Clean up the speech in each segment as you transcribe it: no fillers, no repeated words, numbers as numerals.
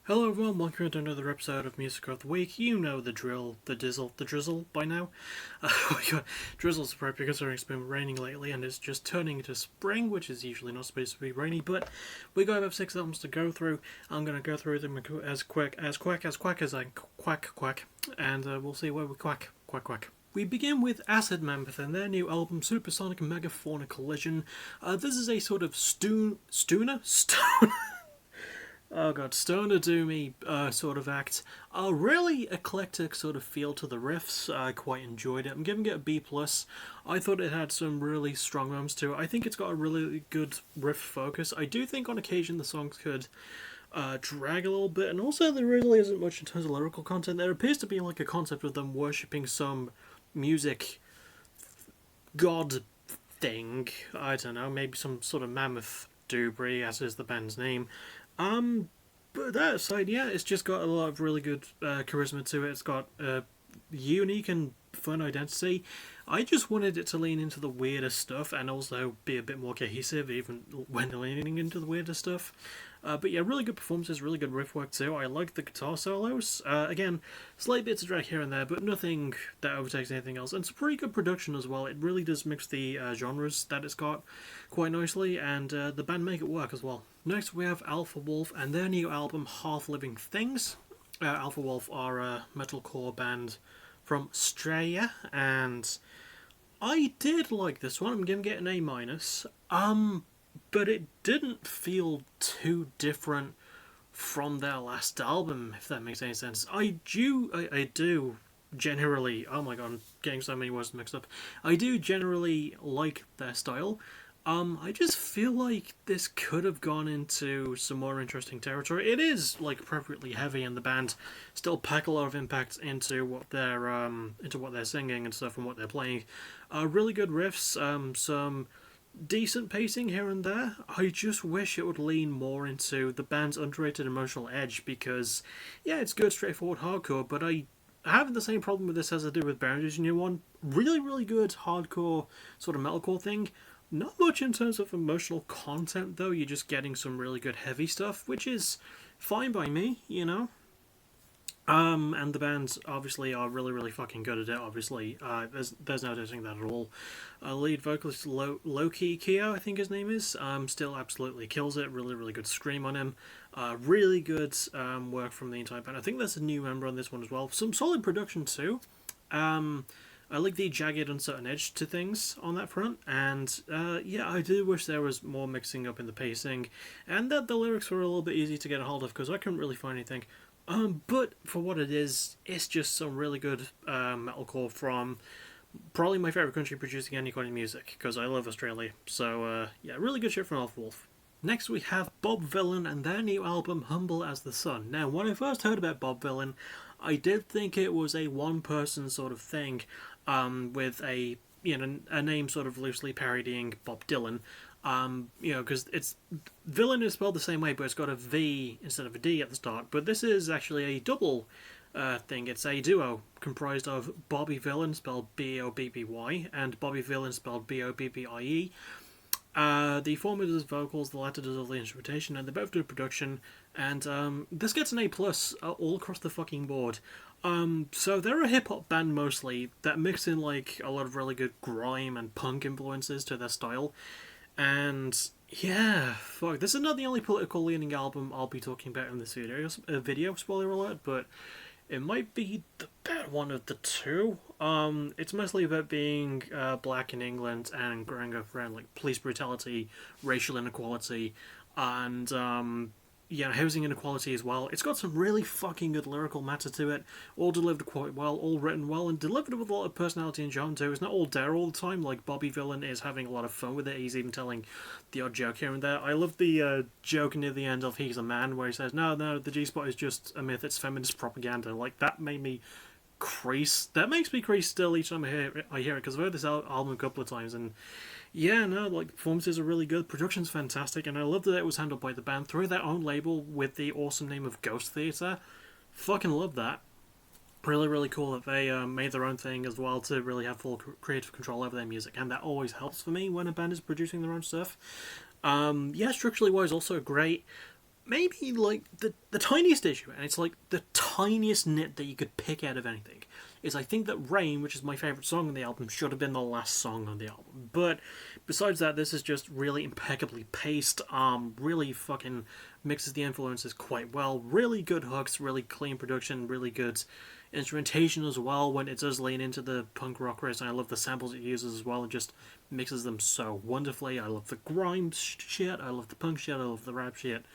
Hello everyone, welcome to another episode of Music of the Week. You know the drill, the drizzle by now. We got drizzle's appropriate considering it's been raining lately and it's just turning into spring, which is usually not supposed to be rainy, but we got about 6 albums to go through. I'm going to go through them as quick as I quack, and we'll see where we quack. We begin with Acid Mammoth and their new album Supersonic Megafauna Collision. This is a sort of stooner? Oh god, stoner doomy sort of act. A really eclectic sort of feel to the riffs. I quite enjoyed it. I'm giving it a B plus. I thought it had some really strong moments to it. I think it's got a really good riff focus. I do think on occasion the songs could drag a little bit, and also there really isn't much in terms of lyrical content. There appears to be like a concept of them worshipping some music god thing. I don't know, maybe some sort of mammoth doobrey, as is the band's name. But that aside, yeah, it's just got a lot of really good charisma to it. It's got a unique and fun identity. I just wanted it to lean into the weirder stuff and also be a bit more cohesive, even when leaning into the weirder stuff. But yeah, really good performances, really good riff work too. I like the guitar solos. Again, slight bits of drag here and there, but nothing that overtakes anything else. And it's pretty good production as well. It really does mix the genres that it's got quite nicely, and the band make it work as well. Next, we have Alpha Wolf and their new album, Half Living Things. Alpha Wolf are a metalcore band from Australia, and I did like this one. I'm giving it an A minus. But it didn't feel too different from their last album, if that makes any sense. I do generally. Oh my god, I'm getting so many words mixed up. I do generally like their style. I just feel like this could have gone into some more interesting territory. It is like appropriately heavy, and the band still pack a lot of impact into what they're singing and stuff and what they're playing. Really good riffs, some decent pacing here and there. I just wish it would lean more into the band's underrated emotional edge because, yeah, it's good, straightforward hardcore, but I have the same problem with this as I do with Boundary's new one. Really, really good hardcore sort of metalcore thing. Not much in terms of emotional content, though. You're just getting some really good heavy stuff, which is fine by me, you know? And the bands obviously are really, really fucking good at it. Obviously, there's no doubting that at all. Lead vocalist Loki Keo, I think his name is, still absolutely kills it. Really, really good scream on him. Really good work from the entire band. I think there's a new member on this one as well. Some solid production too. I like the jagged, uncertain edge to things on that front, and yeah, I do wish there was more mixing up in the pacing, and that the lyrics were a little bit easy to get a hold of because I couldn't really find anything. But for what it is, it's just some really good metalcore from probably my favourite country producing any kind of music, because I love Australia. So, yeah, really good shit from Alpha Wolf. Next we have Bob Vylan and their new album, Humble as the Sun. Now, when I first heard about Bob Vylan, I did think it was a one-person sort of thing, with a name sort of loosely parodying Bob Dylan. Because it's villain is spelled the same way, but it's got a V instead of a D at the start. But this is actually a double thing. It's a duo comprised of Bobby Vylan, spelled Bobbby, and Bobby Vylan, spelled Bobbie. The former does vocals, the latter does all the instrumentation, and they both do production. And this gets an A plus all across the fucking board. So they're a hip hop band mostly that mix in like a lot of really good grime and punk influences to their style. And yeah, fuck, this is not the only political leaning album I'll be talking about in this video, spoiler alert, but it might be the better one of the two. It's mostly about being black in England and growing up around like police brutality, racial inequality, and housing inequality as well. It's got some really fucking good lyrical matter to it, all delivered quite well, all written well, and delivered with a lot of personality and charm too. It's not all there all the time, like Bobby Vylan is having a lot of fun with it. He's even telling the odd joke here and there. I love the joke near the end of He's a Man, where he says, no, the G-spot is just a myth, it's feminist propaganda. Like, that made me crease. That makes me crease still each time I hear it, because I've heard this album a couple of times, and yeah, no, like, performances are really good, production's fantastic, and I love that it was handled by the band through their own label with the awesome name of Ghost Theatre. Fucking love that. Really, really cool that they made their own thing as well to really have full creative control over their music, and that always helps for me when a band is producing their own stuff. Yeah, structurally wise, also great. maybe like the tiniest issue, and it's like the tiniest nit that you could pick out of anything, is I think that Rain, which is my favourite song on the album, should have been the last song on the album. But besides that, this is just really impeccably paced, really fucking mixes the influences quite well, really good hooks, really clean production, really good instrumentation as well when it does lean into the punk rock riffs, and I love the samples it uses as well, and just mixes them so wonderfully. I love the grime shit, I love the punk shit, I love the rap shit,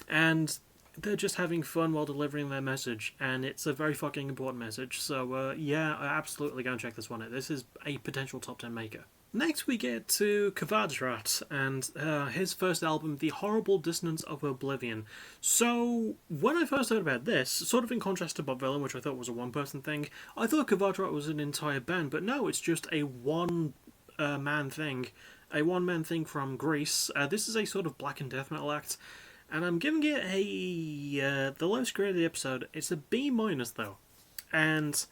and they're just having fun while delivering their message, and it's a very fucking important message. So yeah, I absolutely go and check this one out. This is a potential top 10 maker. Next we get to Kvadrat and his first album, The Horrible Dissonance of Oblivion. So, when I first heard about this, sort of in contrast to Bob Vylan, which I thought was a one-person thing, I thought Kvadrat was an entire band, but no, it's just a one-man thing. A one-man thing from Greece. This is a sort of black and death metal act, and I'm giving it the lowest grade of the episode. It's a B minus though, and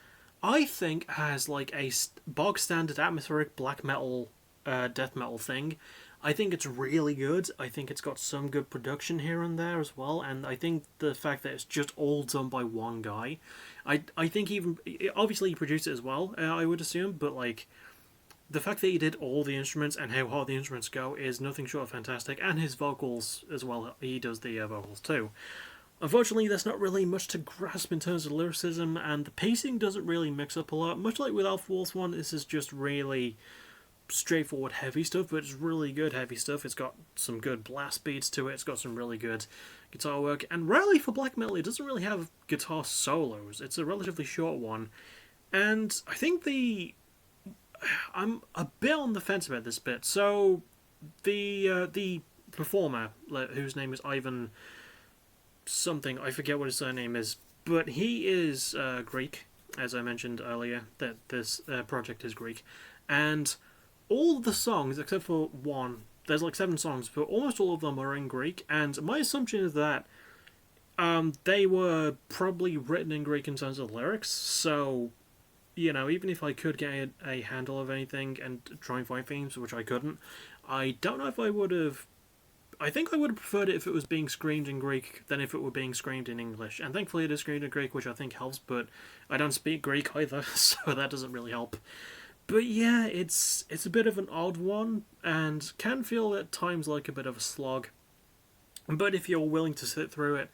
I think has like a bog standard atmospheric black metal, death metal thing. I think it's really good. I think it's got some good production here and there as well, and I think the fact that it's just all done by one guy, I think even obviously he produced it as well. I would assume, but like the fact that he did all the instruments and how hard the instruments go is nothing short of fantastic, and his vocals as well. He does the vocals too. Unfortunately, there's not really much to grasp in terms of lyricism, and the pacing doesn't really mix up a lot. Much like with Alpha Wolf's one, this is just really straightforward heavy stuff, but it's really good heavy stuff. It's got some good blast beats to it, it's got some really good guitar work, and rarely for black metal, it doesn't really have guitar solos. It's a relatively short one, and I think I'm a bit on the fence about this bit. So the performer, whose name is Ivan something, I forget what his surname is, but he is Greek, as I mentioned earlier, that this project is Greek, and all the songs except for one, there's like 7 songs, but almost all of them are in Greek, and my assumption is that they were probably written in Greek in terms of lyrics, so even if I could get a handle of anything and try and find themes, which I couldn't, I don't know if I would have. I think I would have preferred it if it was being screamed in Greek than if it were being screamed in English. And thankfully it is screamed in Greek, which I think helps, but I don't speak Greek either, so that doesn't really help. But yeah, it's a bit of an odd one, and can feel at times like a bit of a slog. But if you're willing to sit through it,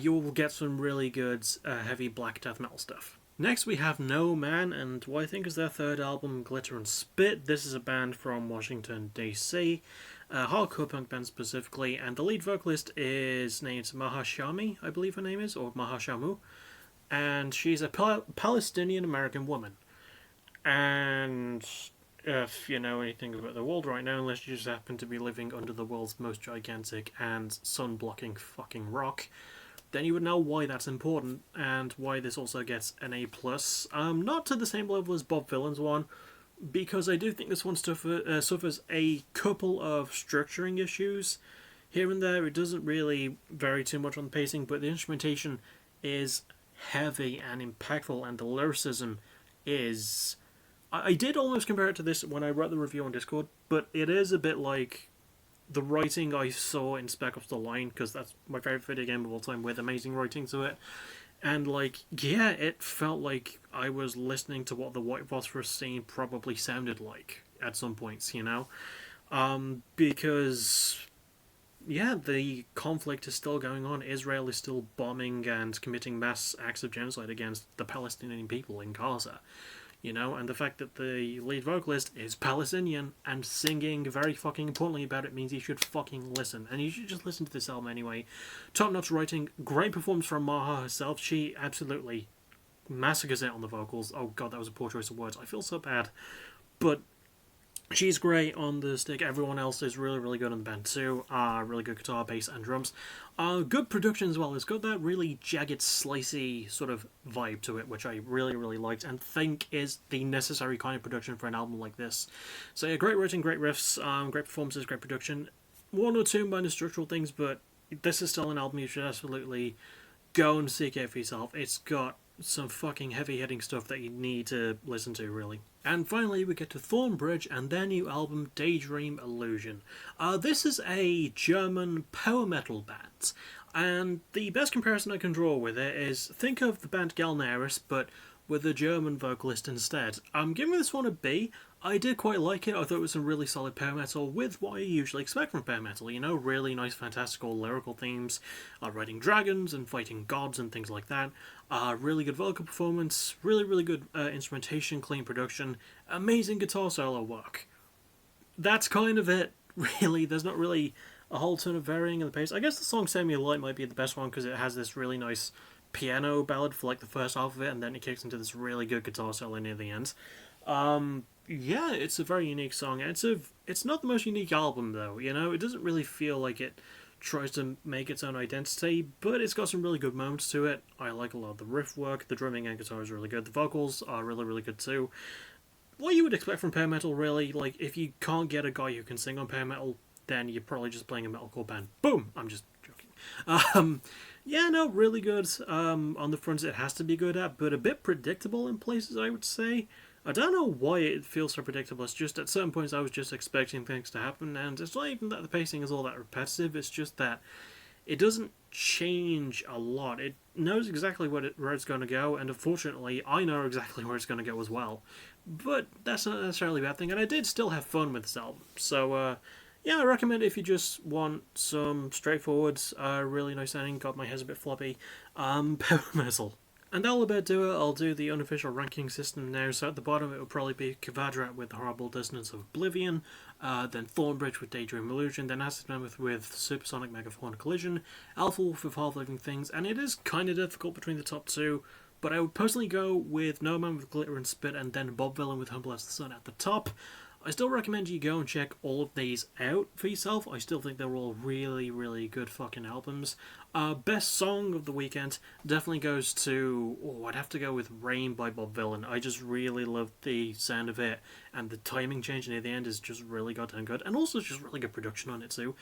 you will get some really good heavy black death metal stuff. Next we have No Man, and what I think is their third album, Glitter and Spit. This is a band from Washington, D.C., a hardcore punk band specifically, and the lead vocalist is named Mahashami, I believe her name is, or Mahashamu, and she's a Palestinian-American woman. And if you know anything about the world right now, unless you just happen to be living under the world's most gigantic and sun-blocking fucking rock, then you would know why that's important, and why this also gets an A+. Not to the same level as Bob Vylan's one, because I do think this one suffers a couple of structuring issues. Here and there, it doesn't really vary too much on the pacing, but the instrumentation is heavy and impactful, and the lyricism is... I did almost compare it to this when I wrote the review on Discord, but it is a bit like the writing I saw in Spec Ops: The Line, because that's my favourite video game of all time with amazing writing to it. And, yeah, it felt like I was listening to what the White Phosphorus scene probably sounded like at some points, because, yeah, the conflict is still going on. Israel is still bombing and committing mass acts of genocide against the Palestinian people in Gaza. And the fact that the lead vocalist is Palestinian and singing very fucking importantly about it means you should fucking listen. And you should just listen to this album anyway. Top-notch writing, great performance from Maha herself. She absolutely massacres it on the vocals. Oh god, that was a poor choice of words. I feel so bad. But she's great on the stick. Everyone else is really, really good on the band too. Really good guitar, bass, and drums. Good production as well. It's got that really jagged, slicey sort of vibe to it, which I really, really liked, and think is the necessary kind of production for an album like this. So yeah, great writing, great riffs, great performances, great production. One or two minor structural things, but this is still an album you should absolutely go and seek out for yourself. It's got some fucking heavy-hitting stuff that you need to listen to, really. And finally, we get to Thornbridge and their new album, Daydream Illusion. This is a German power metal band. And the best comparison I can draw with it is think of the band Galnaris, but with a German vocalist instead. I'm giving this one a B. I did quite like it. I thought it was some really solid power metal with what I usually expect from power metal. You know, really nice, fantastical lyrical themes, riding dragons and fighting gods and things like that. Really good vocal performance, really good instrumentation, clean production, amazing guitar solo work. That's kind of it, really. There's not really a whole ton of varying in the pace. I guess the song Send Me a Light might be the best one because it has this really nice piano ballad for like the first half of it, and then it kicks into this really good guitar solo near the end. Yeah, it's a very unique song. It's not the most unique album though. You know, it doesn't really feel like it tries to make its own identity, but it's got some really good moments to it. I like a lot of the riff work. The drumming and guitar is really good. The vocals are really good too. What you would expect from power metal, really. Like, if you can't get a guy who can sing on power metal, then you're probably just playing a metalcore band. Boom! I'm just joking. Yeah, no, really good. On the fronts, it has to be good at, but a bit predictable in places, I would say. I don't know why it feels so predictable. It's just at certain points I was just expecting things to happen, and it's not even that the pacing is all that repetitive. It's just that it doesn't change a lot. It knows exactly where it's going to go, and unfortunately, I know exactly where it's going to go as well. But that's not necessarily a bad thing, and I did still have fun with this album. So, yeah, I recommend it if you just want some straightforward, really nice ending. God, my hair's a bit floppy. Power metal. And that'll about do it. I'll do the unofficial ranking system now. So at the bottom it will probably be Kavadrat with the Horrible Dissonance of Oblivion, then Thornbridge with Daydream Illusion, then Acid Mammoth with Supersonic Megafauna Collision, Alpha Wolf with Half Living Things, and it is kind of difficult between the top two, but I would personally go with No Man with Glitter and Spit and then Bob Villain with Humble as the Sun at the top. I still recommend you go and check all of these out for yourself. I still think they're all really good fucking albums. Best song of the weekend definitely goes to... Oh, I'd have to go with Rain by Bob Villain. I just really love the sound of it, and the timing change near the end is just really goddamn good. And also just really good production on it too.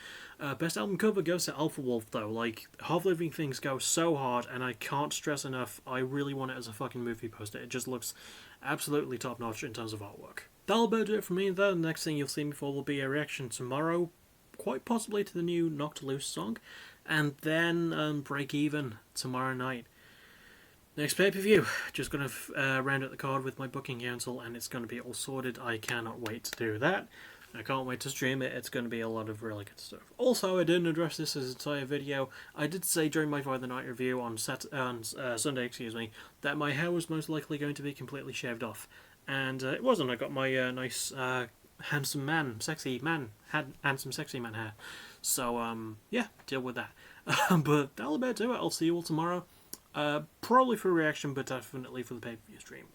Best album cover goes to Alpha Wolf though. Like, Half Living Things go so hard, and I can't stress enough, I really want it as a fucking movie poster. It just looks absolutely top notch in terms of artwork. That'll about do it for me though. The next thing you'll see me for will be a reaction tomorrow, quite possibly to the new Knocked Loose song, and then Break Even tomorrow night. Next pay-per-view, just going to round out the card with my booking council, and it's going to be all sorted. I cannot wait to do that. I can't wait to stream it. It's going to be a lot of really good stuff. Also, I didn't address this as an entire video. I did say during my Friday night review on Sunday, that my hair was most likely going to be completely shaved off. And it wasn't. I got my nice, handsome sexy man hair. So, yeah, deal with that. But that'll about do it. I'll see you all tomorrow. Probably for a reaction, but definitely for the pay-per-view stream.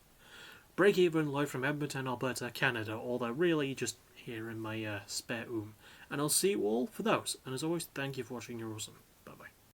Break Even live from Edmonton, Alberta, Canada, although really just here in my spare room. And I'll see you all for those. And as always, thank you for watching. You're awesome.